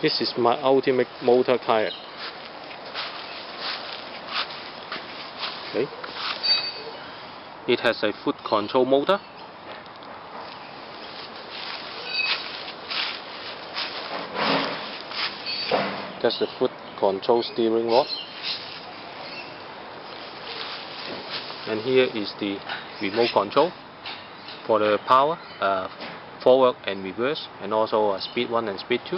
This is my ultimate motor kayak. Okay. It has a foot control motor. That's the foot control steering rod. And here is the remote control for the power, forward and reverse, and also speed 1 and speed 2.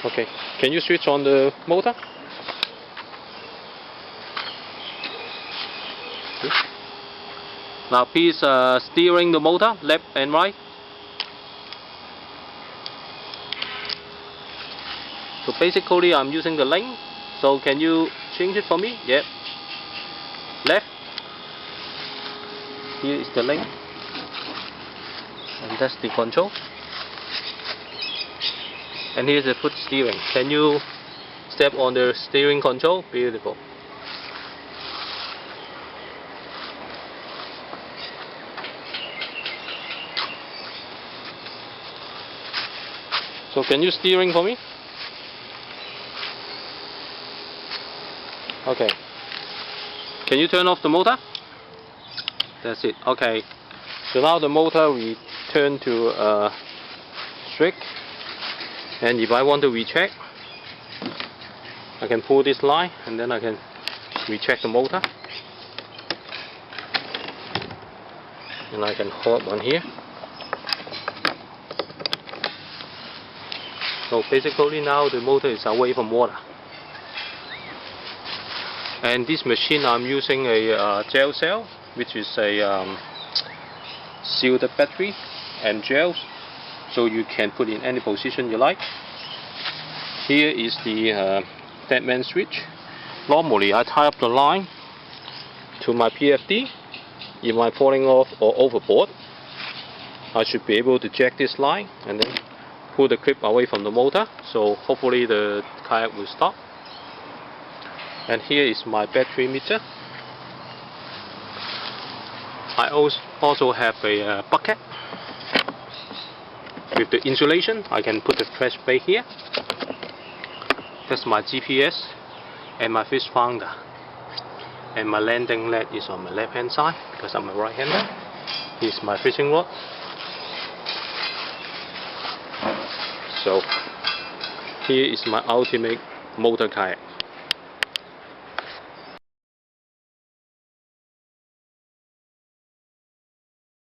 Okay, can you switch on the motor? Okay. Now please steering the motor left and right. So basically I'm using the link, so can you change it for me? Yep. Left. Here is the link, and that's the control. And here's the foot steering. Can you step on the steering control? Beautiful. So can you steering for me? Okay. Can you turn off the motor? That's it. Okay. So now the motor we turn to strict. And if I want to retract, I can pull this line and then I can retract the motor. And I can hold one here. So basically now the motor is away from water. And this machine I'm using a gel cell, which is a sealed battery and gels, so you can put in any position you like. Here is the dead man switch. Normally I tie up the line to my PFD. If I'm falling off or overboard, I should be able to jack this line and then pull the clip away from the motor, so hopefully the kayak will stop. And here is my battery meter. I also have a bucket with the insulation. I can put the trash bag here. That's my GPS and my fish finder. And my landing net is on my left hand side because I'm a right hander. Here's my fishing rod. So here is my ultimate motor kayak.